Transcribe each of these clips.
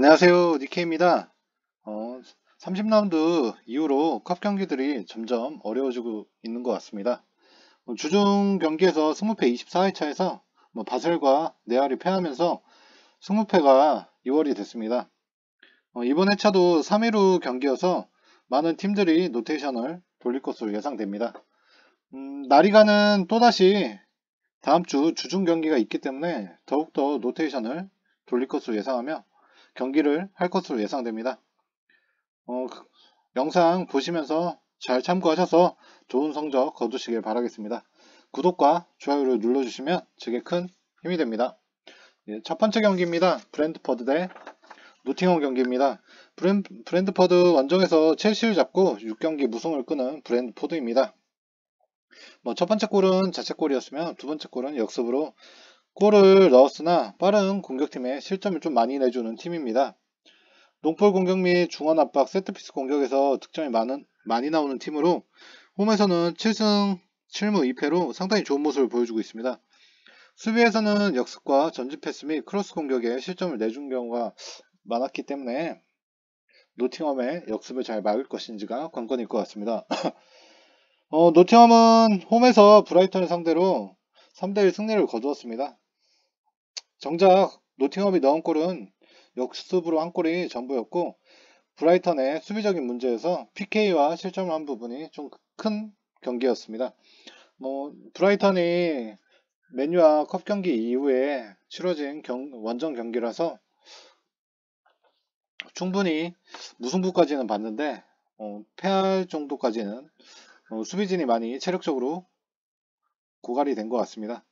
안녕하세요. 니케입니다. 30라운드 이후로 컵 경기들이 점점 어려워지고 있는 것 같습니다. 주중 경기에서 승무패 24회 차에서 바셀과 네알이 패하면서 승무패가 2월이 됐습니다. 이번 회차도 3일 후 경기여서 많은 팀들이 노테이션을 돌릴 것으로 예상됩니다. 나리가는 또다시 다음 주 주중 경기가 있기 때문에 더욱더 노테이션을 돌릴 것으로 예상하며 경기를 할 것으로 예상됩니다. 그 영상 보시면서 잘 참고하셔서 좋은 성적 거두시길 바라겠습니다. 구독과 좋아요를 눌러주시면 제게 큰 힘이 됩니다. 첫 번째 경기입니다. 브랜드퍼드 대 노팅엄 경기입니다. 브랜드퍼드 원정에서 첼시를 잡고 6경기 무승을 끄는 브랜드포드입니다. 첫 번째 골은 자책골이었으며 두 번째 골은 역습으로 골을 넣었으나 빠른 공격팀에 실점을 좀 많이 내주는 팀입니다. 롱볼 공격 및 중원 압박 세트피스 공격에서 득점이 많이 나오는 팀으로 홈에서는 7승 7무 2패로 상당히 좋은 모습을 보여주고 있습니다. 수비에서는 역습과 전진 패스 및 크로스 공격에 실점을 내준 경우가 많았기 때문에 노팅엄의 역습을 잘 막을 것인지가 관건일 것 같습니다. 노팅엄은 홈에서 브라이턴을 상대로 3대1 승리를 거두었습니다. 정작 노팅엄이 넣은 골은 역습으로 한 골이 전부였고 브라이턴의 수비적인 문제에서 PK와 실점을 한 부분이 좀 큰 경기였습니다. 브라이턴이 맨유와 컵 경기 이후에 치러진 원정 경기라서 충분히 무승부까지는 봤는데 패할 정도까지는 수비진이 많이 체력적으로 고갈이 된 것 같습니다.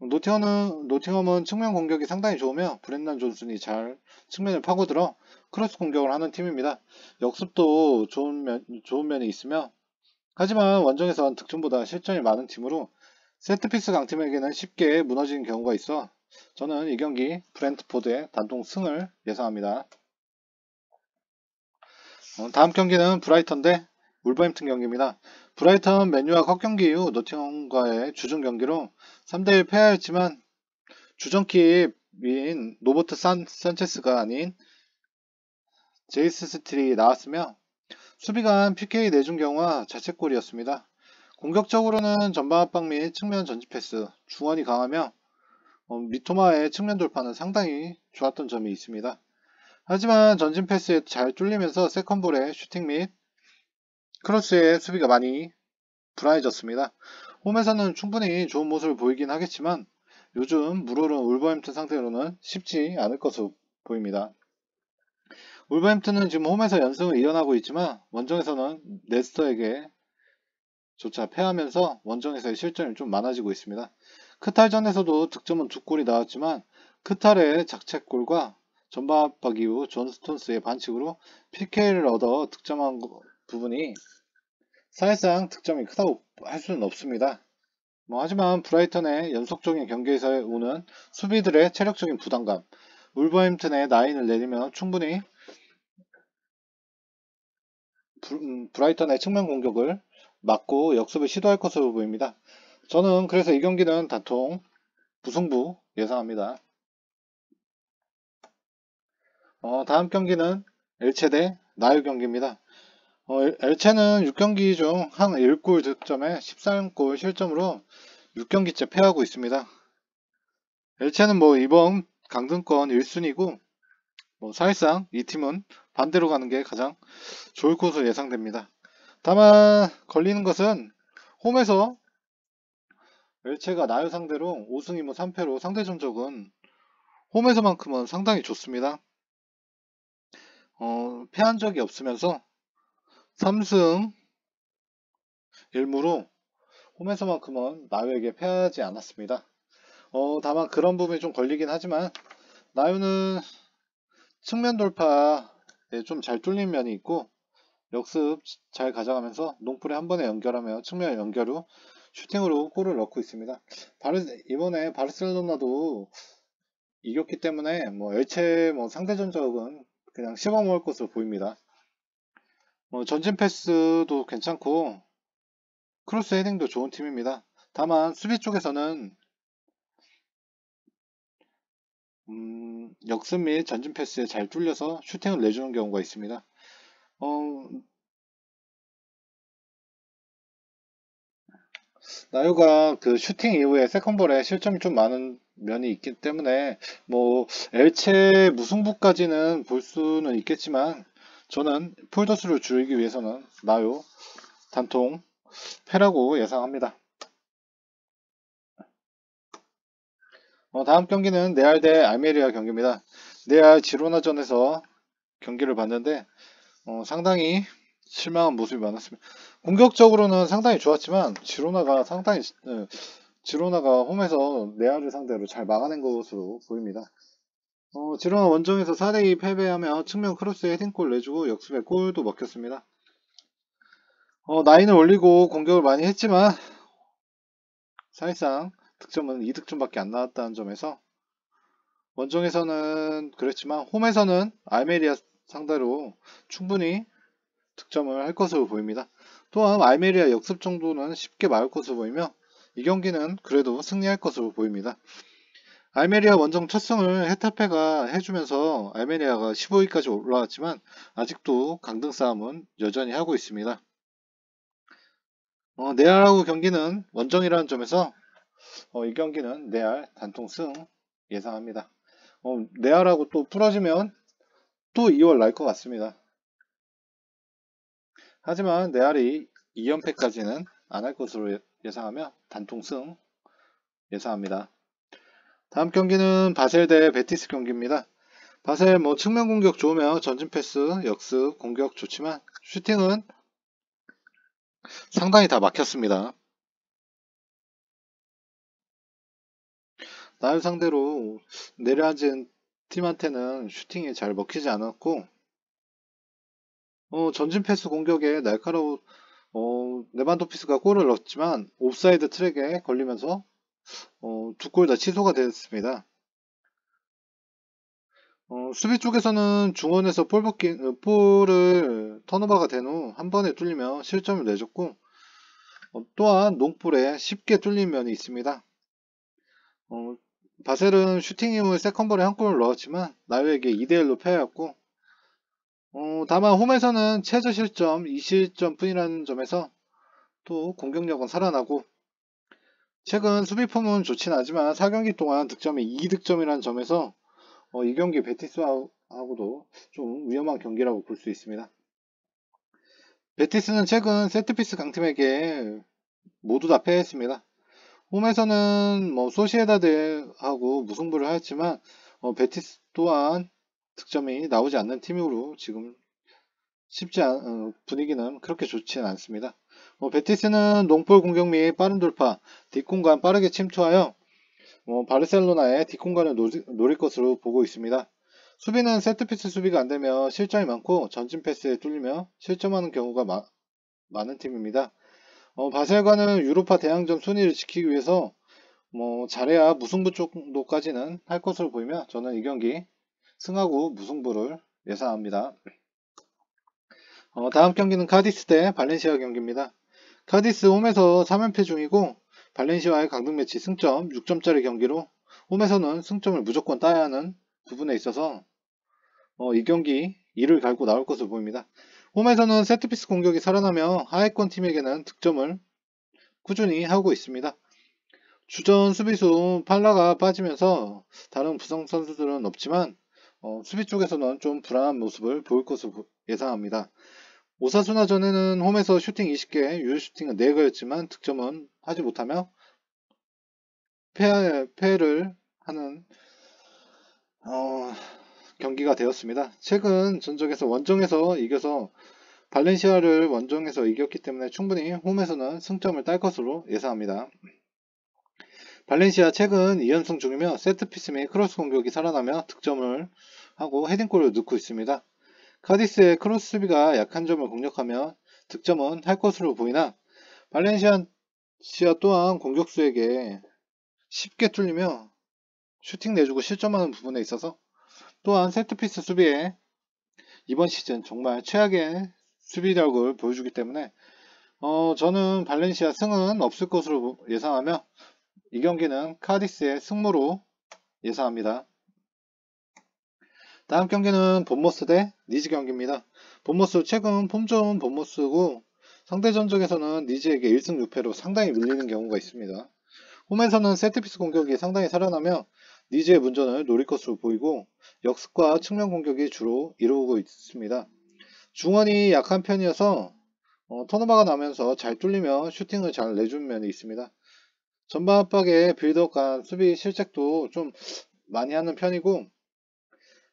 노팅엄은 측면 공격이 상당히 좋으며 브렌난 존슨이 잘 측면을 파고들어 크로스 공격을 하는 팀입니다. 역습도 좋은 면이 있으며 하지만 원정에선 득점보다 실점이 많은 팀으로 세트피스 강팀에게는 쉽게 무너지는 경우가 있어 저는 이 경기 브랜트포드의 단독 승을 예상합니다. 다음 경기는 브라이턴 대 울버햄튼 경기입니다. 브라이턴 맨유와 컵 경기 이후 노팅엄과의 주중 경기로 3대1 패하였지만 주전킵인 노버트 산체스가 아닌 제이스 스틸이 나왔으며 수비간 PK 내준 경우와 자책골이었습니다. 공격적으로는 전방 압박 및 측면 전진 패스, 중원이 강하며 미토마의 측면 돌파는 상당히 좋았던 점이 있습니다. 하지만 전진 패스에 잘 뚫리면서 세컨볼의 슈팅 및 크로스의 수비가 많이 불안해졌습니다. 홈에서는 충분히 좋은 모습을 보이긴 하겠지만 요즘 물오른 울버햄튼 상대로는 쉽지 않을 것으로 보입니다. 울버햄튼은 지금 홈에서 연승을 이어나고 있지만 원정에서는 레스터에게 조차 패하면서 원정에서의 실점이 좀 많아지고 있습니다. 크탈전에서도 득점은 2골이 나왔지만 크탈의 작책골과 전방 압박 이후 존 스톤스의 반칙으로 PK를 얻어 득점한 부분이 사실상 득점이 크다고 할 수는 없습니다. 하지만 브라이턴의 연속적인 경기에서 오는 수비들의 체력적인 부담감, 울버햄튼의 라인을 내리면 충분히 브라이턴의 측면 공격을 막고 역습을 시도할 것으로 보입니다. 저는 그래서 이 경기는 단통 무승부 예상합니다. 다음 경기는 엘체 대 나유 경기입니다. 엘체는 6경기 중 한 1골 득점에 13골 실점으로 6경기째 패하고 있습니다. 엘체는 이번 강등권 1순위고 사실상 이 팀은 반대로 가는 게 가장 좋을 것으로 예상됩니다. 다만 걸리는 것은 홈에서 엘체가 나유 상대로 5승 2무 3패로 상대 전적은 홈에서만큼은 상당히 좋습니다. 패한 적이 없으면서 3승 1무로 홈에서만큼은 나유에게 패하지 않았습니다. 다만 그런 부분이 좀 걸리긴 하지만 나유는 측면 돌파에 좀 잘 뚫린 면이 있고 역습 잘 가져가면서 농풀에 한 번에 연결하며 측면 연결 후 슈팅으로 골을 넣고 있습니다. 이번에 바르셀로나도 이겼기 때문에 엘체 상대 전적은 그냥 씹어먹을 것으로 보입니다. 전진 패스도 괜찮고 크로스 헤딩도 좋은 팀입니다. 다만 수비 쪽에서는 역습 및 전진 패스에 잘 뚫려서 슈팅을 내주는 경우가 있습니다. 나유가 그 슈팅 이후에 세컨볼에 실점이 좀 많은 면이 있기 때문에 뭐 엘체 무승부까지는 볼 수는 있겠지만 저는 폴더스를 줄이기 위해서는 나유 단통 패라고 예상합니다. 다음 경기는 레알 대 알메리아 경기입니다. 레알 지로나전에서 경기를 봤는데 상당히 실망한 모습이 많았습니다. 공격적으로는 상당히 좋았지만 지로나가 홈에서 레알을 상대로 잘 막아낸 것으로 보입니다. 지로나 원정에서 4대2 패배하며 측면 크로스에 헤딩골 내주고 역습에 골도 먹혔습니다. 라인을 올리고 공격을 많이 했지만 사실상 득점은 2득점밖에 안 나왔다는 점에서 원정에서는 그랬지만 홈에서는 알메리아 상대로 충분히 득점을 할 것으로 보입니다. 또한 알메리아 역습 정도는 쉽게 막을 것으로 보이며 이 경기는 그래도 승리할 것으로 보입니다. 알메리아 원정 첫 승을 헤타페가 해주면서 알메리아가 15위까지 올라왔지만 아직도 강등 싸움은 여전히 하고 있습니다. 레알하고 경기는 원정이라는 점에서 이 경기는 레알 단통승 예상합니다. 레알하고 또 부러지면 또 2월 날 것 같습니다. 하지만 레알이 2연패까지는 안 할 것으로 예상하며 단통승 예상합니다. 다음 경기는 바셀 대 베티스 경기입니다. 바셀 측면 공격 좋으며 전진 패스, 역습, 공격 좋지만 슈팅은 상당히 다 막혔습니다. 나를 상대로 내려앉은 팀한테는 슈팅이 잘 먹히지 않았고 전진 패스 공격에 날카로운 레반도피스가 골을 넣었지만 옵사이드 트랙에 걸리면서 두 골 다 취소가 됐습니다. 수비 쪽에서는 중원에서 볼을 턴오버가 된 후 한 번에 뚫리며 실점을 내줬고 또한 농볼에 쉽게 뚫린 면이 있습니다. 바셀은 슈팅 이후 세컨볼에 한 골을 넣었지만 나유에게 2대1로 패하였고 다만 홈에서는 최저 실점 2실점 뿐이라는 점에서 또 공격력은 살아나고 최근 수비 폼은 좋진 않지만 4경기 동안 득점이 2득점이라는 점에서 이 경기 베티스하고도 좀 위험한 경기라고 볼 수 있습니다. 베티스는 최근 세트피스 강팀에게 모두 다 패했습니다. 홈에서는 소시에다드하고 무승부를 하였지만 베티스 또한 득점이 나오지 않는 팀으로 지금 분위기는 그렇게 좋지는 않습니다. 베티스는 농볼 공격 및 빠른 돌파, 뒷공간 빠르게 침투하여 바르셀로나의 뒷공간을 노릴 것으로 보고 있습니다. 수비는 세트피스 수비가 안되며 실점이 많고 전진 패스에 뚫리며 실점하는 경우가 많은 팀입니다. 바셀과는 유로파 대항전 순위를 지키기 위해서 잘해야 무승부 정도까지는 할 것으로 보이며 저는 이 경기 승하고 무승부를 예상합니다. 다음 경기는 카디스 대 발렌시아 경기입니다. 카디스 홈에서 3연패 중이고 발렌시아의 강등 매치 승점 6점짜리 경기로 홈에서는 승점을 무조건 따야 하는 부분에 있어서 이 경기 이를 갈고 나올 것으로 보입니다. 홈에서는 세트피스 공격이 살아나며 하위권 팀에게는 득점을 꾸준히 하고 있습니다. 주전 수비수 팔라가 빠지면서 다른 부상 선수들은 없지만 수비 쪽에서는 좀 불안한 모습을 보일 것으로 예상합니다. 오사수나전에는 홈에서 슈팅 20개, 유효 슈팅은 4개였지만 득점은 하지 못하며 패를 하는 경기가 되었습니다. 최근 전적에서 원정에서 이겨서 발렌시아를 원정에서 이겼기 때문에 충분히 홈에서는 승점을 딸 것으로 예상합니다. 발렌시아 최근 2연승 중이며 세트피스 및 크로스 공격이 살아나며 득점을 하고 헤딩골을 넣고 있습니다. 카디스의 크로스 수비가 약한 점을 공략하며 득점은 할 것으로 보이나 발렌시아 또한 공격수에게 쉽게 뚫리며 슈팅 내주고 실점하는 부분에 있어서 또한 세트피스 수비에 이번 시즌 정말 최악의 수비력을 보여주기 때문에 저는 발렌시아 승은 없을 것으로 예상하며 이 경기는 카디스의 승무로 예상합니다. 다음 경기는 본머스 대 니즈 경기입니다. 본머스 최근 폼 좋은 본머스고 상대 전적에서는 니즈에게 1승 6패로 상당히 밀리는 경우가 있습니다. 홈에서는 세트피스 공격이 상당히 살아나며 니즈의 문전을 노릴 것으로 보이고 역습과 측면 공격이 주로 이루어지고 있습니다. 중원이 약한 편이어서 턴오버가 나면서 잘 뚫리며 슈팅을 잘 내주는 면이 있습니다. 전방 압박에 빌드업 간 수비 실책도 좀 많이 하는 편이고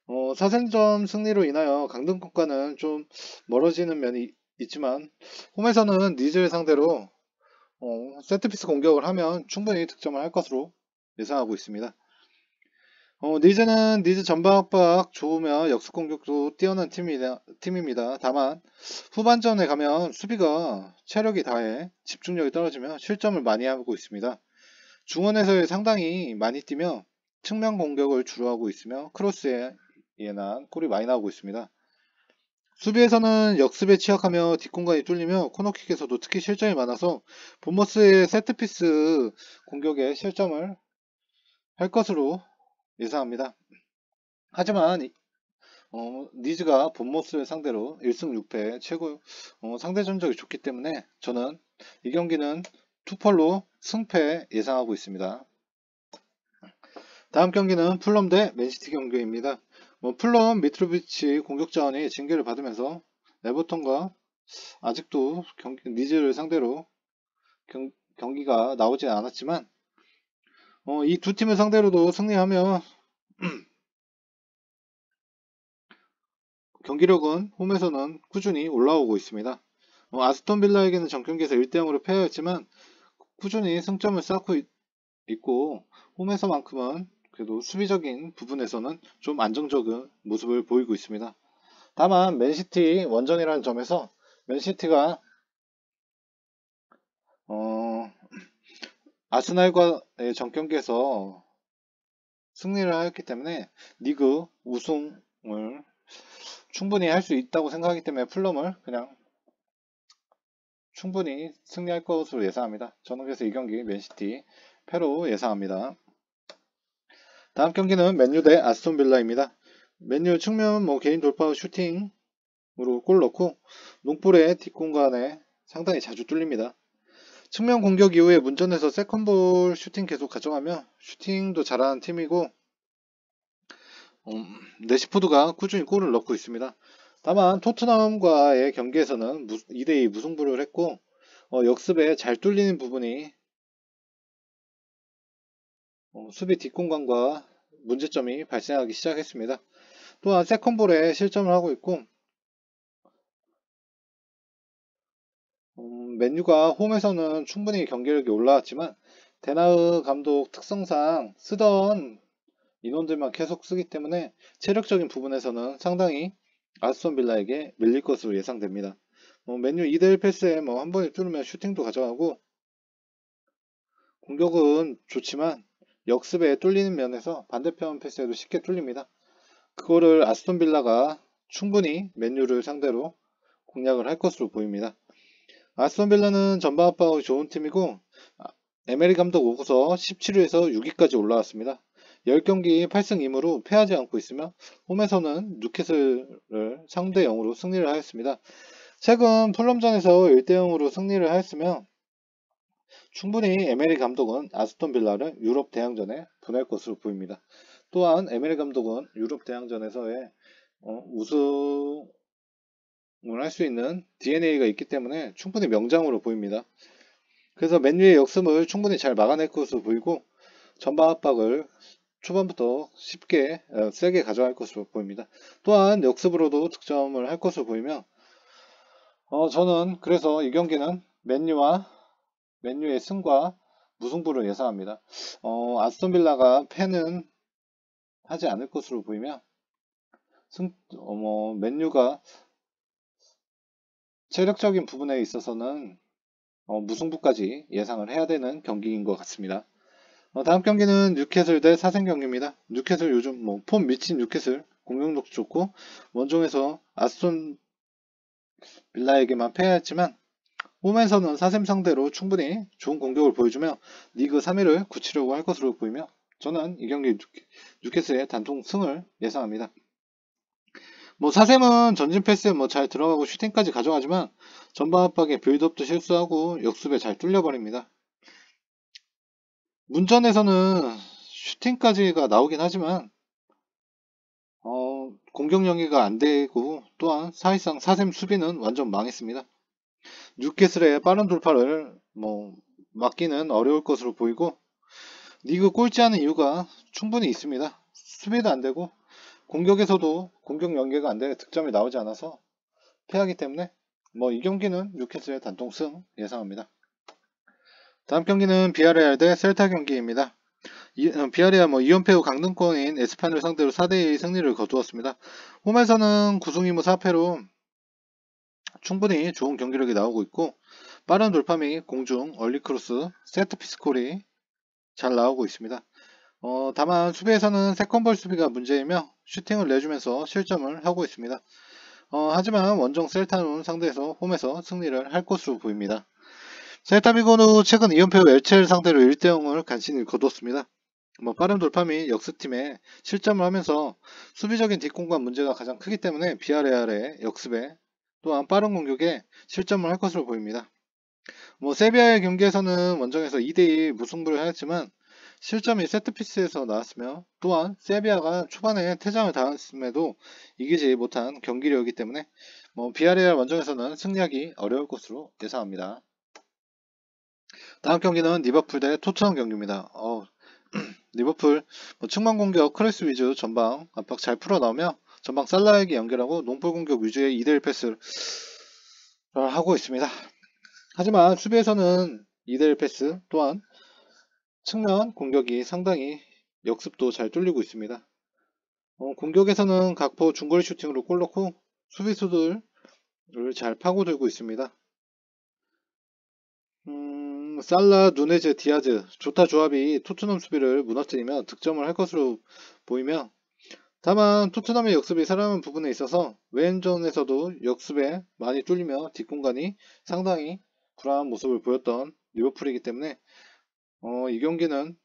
4승점 승리로 인하여 강등권과는 좀 멀어지는 면이 있지만 홈에서는 니즈를 상대로 세트피스 공격을 하면 충분히 득점을 할 것으로 예상하고 있습니다. 니즈는 니즈 전방 압박 좋으며 역습 공격도 뛰어난 팀입니다. 다만 후반전에 가면 수비가 체력이 다해 집중력이 떨어지며 실점을 많이 하고 있습니다. 중원에서 상당히 많이 뛰며 측면 공격을 주로 하고 있으며 크로스에 예난 골이 많이 나오고 있습니다. 수비에서는 역습에 취약하며 뒷공간이 뚫리며 코너킥에서도 특히 실점이 많아서 본머스의 세트피스 공격에 실점을 할 것으로 예상합니다. 하지만 니즈가 본머스를 상대로 1승 6패 최고 상대 전적이 좋기 때문에 저는 이 경기는 투펄로 승패 예상하고 있습니다. 다음 경기는 풀럼 대 맨시티 경기입니다. 풀럼 미트로비치 공격 자원이 징계를 받으면서 에버턴과 아직도 니즈를 상대로 경기가 나오지 않았지만 이 두 팀을 상대로도 승리하며 경기력은 홈에서는 꾸준히 올라오고 있습니다. 아스톤 빌라에게는 전경기에서 1대0으로 패하였지만 꾸준히 승점을 쌓고 있고 홈에서만큼은 그래도 수비적인 부분에서는 좀 안정적인 모습을 보이고 있습니다. 다만 맨시티 원정이라는 점에서 맨시티가 아스날과의 전경기에서 승리를 하였기 때문에 리그 우승을 충분히 할 수 있다고 생각하기 때문에 풀럼을 그냥 충분히 승리할 것으로 예상합니다. 저는 그래서 이 경기 맨시티 패로 예상합니다. 다음 경기는 맨유 대 아스톤 빌라입니다. 맨유 측면 개인 돌파 슈팅으로 골 넣고 농볼의 뒷공간에 상당히 자주 뚫립니다. 측면 공격 이후에 문전에서 세컨볼 슈팅 계속 가져가며 슈팅도 잘하는 팀이고 내시포드가 꾸준히 골을 넣고 있습니다. 다만 토트넘과의 경기에서는 2대2 무승부를 했고 역습에 잘 뚫리는 부분이 수비 뒷공간과 문제점이 발생하기 시작했습니다. 또한 세컨볼에 실점을 하고 있고 맨유가 홈에서는 충분히 경기력이 올라왔지만 데나흐 감독 특성상 쓰던 인원들만 계속 쓰기 때문에 체력적인 부분에서는 상당히 아스톤 빌라에게 밀릴 것으로 예상됩니다. 맨유 2대1 패스에 한 번에 뚫으면 슈팅도 가져가고 공격은 좋지만 역습에 뚫리는 면에서 반대편 패스에도 쉽게 뚫립니다. 그거를 아스톤 빌라가 충분히 맨유를 상대로 공략을 할 것으로 보입니다. 아스톤 빌라는 전방 압박이 좋은 팀이고 에메리 감독 오고서 17위에서 6위까지 올라왔습니다. 10경기 8승 2무로 패하지 않고 있으며 홈에서는 뉴캐슬을 상대 0으로 승리를 하였습니다. 최근 풀럼전에서 1대0으로 승리를 하였으며 충분히 에메리 감독은 아스톤 빌라를 유럽 대항전에 보낼 것으로 보입니다. 또한 에메리 감독은 유럽 대항전에서의 우승을 할 수 있는 DNA가 있기 때문에 충분히 명장으로 보입니다. 그래서 맨유의 역습을 충분히 잘 막아낼 것으로 보이고 전방 압박을 초반부터 쉽게 세게 가져갈 것으로 보입니다. 또한 역습으로도 득점을 할 것으로 보이며 저는 그래서 이 경기는 맨유의 승과 무승부를 예상합니다. 아스톤 빌라가 패는 하지 않을 것으로 보이며 맨유가 체력적인 부분에 있어서는 무승부까지 예상을 해야 되는 경기인 것 같습니다. 다음 경기는 뉴캐슬 대 사생 경기입니다. 뉴캐슬 요즘 폼 미친 뉴캐슬 공격력도 좋고 원정에서 아스톤 빌라에게만 패했지만 홈에서는 사셈 상대로 충분히 좋은 공격을 보여주며 리그 3위를 굳히려고 할 것으로 보이며 저는 이 경기 뉴캐슬의 단통 승을 예상합니다. 뭐 사셈은 전진 패스에 뭐 잘 들어가고 슈팅까지 가져가지만 전방 압박에 빌드업도 실수하고 역습에 잘 뚫려버립니다. 문전에서는 슈팅까지가 나오긴 하지만 공격 연계가 안 되고 또한 사실상 사셈 수비는 완전 망했습니다. 뉴캐슬의 빠른 돌파를 뭐 막기는 어려울 것으로 보이고 리그 꼴찌하는 이유가 충분히 있습니다. 수비도 안 되고 공격에서도 공격 연계가 안 돼 득점이 나오지 않아서 패하기 때문에 뭐 이 경기는 뉴캐슬의 단통승 예상합니다. 다음 경기는 비아레알 대 셀타 경기입니다. 비아레알 2연패 후 강등권인 에스파뇰 상대로 4대2 승리를 거두었습니다. 홈에서는 9승 2무 4패로 충분히 좋은 경기력이 나오고 있고 빠른 돌파 및 공중 얼리크로스 세트피스 콜이 잘 나오고 있습니다. 다만 수비에서는 세컨볼 수비가 문제이며 슈팅을 내주면서 실점을 하고 있습니다. 하지만 원정 셀타는 상대에서 홈에서 승리를 할 것으로 보입니다. 셀타비고는 최근 2연패 후 엘체를 상대로 1대0을 간신히 거두었습니다. 빠른 돌파 및 역습팀에 실점을 하면서 수비적인 뒷공간 문제가 가장 크기 때문에 비아레알의 역습에 또한 빠른 공격에 실점을 할 것으로 보입니다. 세비야의 경기에서는 원정에서 2대2 무승부를 하였지만 실점이 세트피스에서 나왔으며 또한 세비야가 초반에 퇴장을 당했음에도 이기지 못한 경기력이기 때문에 비아레알 원정에서는 승리하기 어려울 것으로 예상합니다. 다음 경기는 리버풀 대 토트넘 경기입니다. 리버풀 측면 공격 크로스 위주 전방 압박 잘 풀어나오며 전방 살라에게 연결하고 농볼 공격 위주의 2대1 패스를 하고 있습니다. 하지만 수비에서는 2대1 패스 또한 측면 공격이 상당히 역습도 잘 뚫리고 있습니다. 공격에서는 각포 중거리 슈팅으로 골 넣고 수비수들을 잘 파고들고 있습니다. 살라, 누네즈, 디아즈 좋다 조합이 토트넘 수비를 무너뜨리며 득점을 할 것으로 보이며 다만 토트넘의 역습이 살아남은 부분에 있어서 왼전에서도 역습에 많이 뚫리며 뒷공간이 상당히 불안한 모습을 보였던 리버풀이기 때문에 이 경기는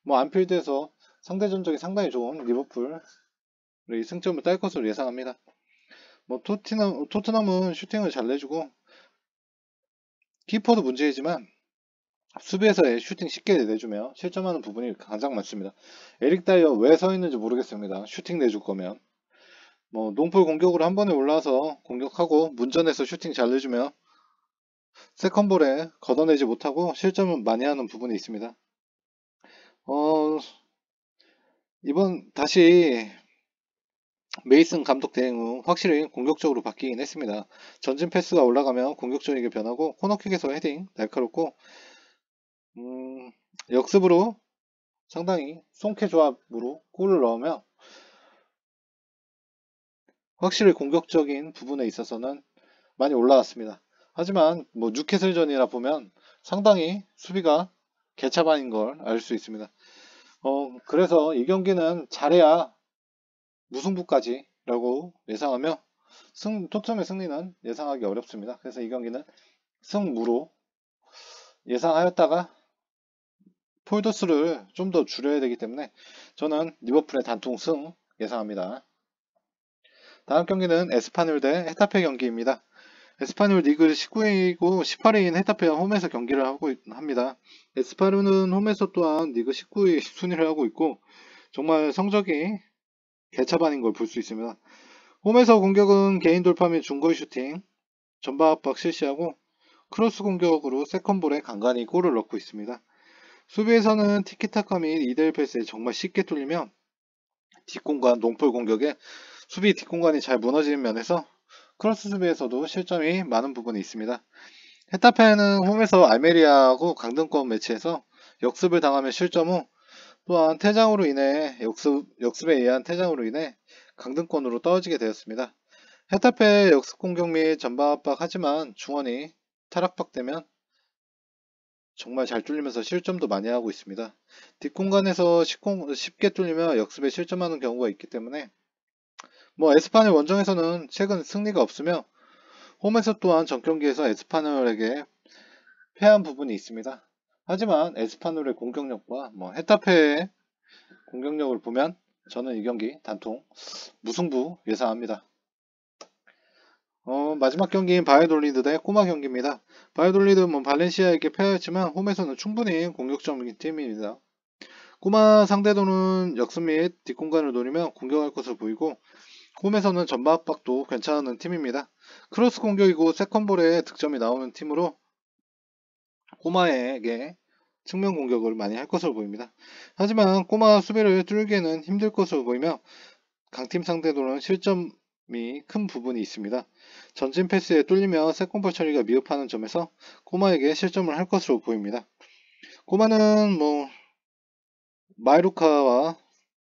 안필드에서 상대 전적이 상당히 좋은 리버풀이 승점을 딸 것으로 예상합니다. 토트넘은 슈팅을 잘 내주고 키퍼도 문제이지만 수비에서의 슈팅 쉽게 내주며 실점하는 부분이 가장 많습니다. 에릭 다이어 왜 서 있는지 모르겠습니다. 슈팅 내줄 거면 농풀 공격으로 한 번에 올라와서 공격하고 문전에서 슈팅 잘 내주며 세컨볼에 걷어내지 못하고 실점을 많이 하는 부분이 있습니다. 이번 다시 메이슨 감독 대행 후 확실히 공격적으로 바뀌긴 했습니다. 전진 패스가 올라가면 공격적이게 변하고 코너킥에서 헤딩 날카롭고 역습으로 상당히 송케 조합으로 골을 넣으며 확실히 공격적인 부분에 있어서는 많이 올라왔습니다. 하지만 뉴캐슬전이라 보면 상당히 수비가 개차반인 걸 알 수 있습니다. 그래서 이 경기는 잘해야 무승부까지 라고 예상하며 토트넘의 승리는 예상하기 어렵습니다. 그래서 이 경기는 승무로 예상하였다가 폴더스를 좀 더 줄여야 되기 때문에 저는 리버풀의 단통 승 예상합니다. 다음 경기는 에스파뇰 대 헤타페 경기입니다. 에스파뇰 리그 19위이고 18위인 헤타페와 홈에서 경기를 하고 합니다. 에스파뇰은 홈에서 또한 리그 19위 순위를 하고 있고 정말 성적이 개차반인 걸 볼 수 있습니다. 홈에서 공격은 개인 돌파 및 중거리 슈팅, 전방 압박 실시하고 크로스 공격으로 세컨볼에 간간히 골을 넣고 있습니다. 수비에서는 티키타카 및 2대1 패스에 정말 쉽게 뚫리며 뒷공간, 농볼 공격에 수비 뒷공간이 잘 무너지는 면에서 크로스 수비에서도 실점이 많은 부분이 있습니다. 헤타페는 홈에서 알메리아하고 강등권 매치에서 역습을 당하며 실점 후 또한 퇴장으로 인해 역습에 의한 퇴장으로 인해 강등권으로 떨어지게 되었습니다. 헤타페 역습 공격 및 전방 압박 하지만 중원이 탈압박되면 정말 잘 뚫리면서 실점도 많이 하고 있습니다. 뒷공간에서 쉽게 뚫리며 역습에 실점하는 경우가 있기 때문에 에스파뇰 원정에서는 최근 승리가 없으며 홈에서 또한 전 경기에서 에스파뇰에게 패한 부분이 있습니다. 하지만 에스파뇰의 공격력과 헤타페의 공격력을 보면 저는 이 경기 단통 무승부 예상합니다. 마지막 경기인 바이올리드 대 꼬마 경기입니다. 바이올리드는 뭐 발렌시아에게 패하였지만 홈에서는 충분히 공격적인 팀입니다. 꼬마 상대도는 역습 및 뒷공간을 노리며 공격할 것으로 보이고 홈에서는 전방 압박도 괜찮은 팀입니다. 크로스 공격이고 세컨볼에 득점이 나오는 팀으로 꼬마에게 측면 공격을 많이 할 것으로 보입니다. 하지만 꼬마 수비를 뚫기에는 힘들 것으로 보이며 강팀 상대로는 실점이 큰 부분이 있습니다. 전진 패스에 뚫리며 세컨볼 처리가 미흡하는 점에서 꼬마에게 실점을 할 것으로 보입니다. 꼬마는 마이루카와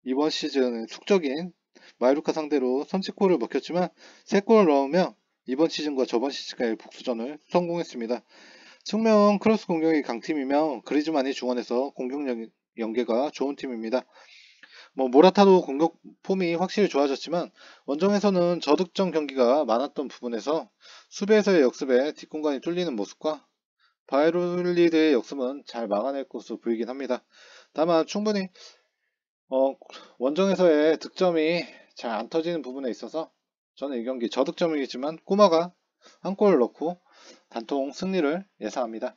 이번 시즌 숙적인 마이루카 상대로 선취골을 먹혔지만 3골을 넣으며 이번 시즌과 저번 시즌과의 복수전을 성공했습니다. 측면 크로스 공격이 강팀이며 그리즈만이 중원에서 공격력 연계가 좋은 팀입니다. 모라타도 공격 폼이 확실히 좋아졌지만 원정에서는 저득점 경기가 많았던 부분에서 수비에서의 역습에 뒷공간이 뚫리는 모습과 바이올리드의 역습은 잘 막아낼 것으로 보이긴 합니다. 다만 충분히 원정에서의 득점이 잘 안 터지는 부분에 있어서 저는 이 경기 저득점이겠지만 꼬마가 한 골을 넣고 단통 승리를 예상합니다.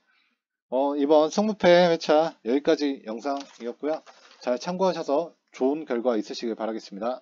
이번 승무패 회차 여기까지 영상이었고요. 잘 참고하셔서 좋은 결과 있으시길 바라겠습니다.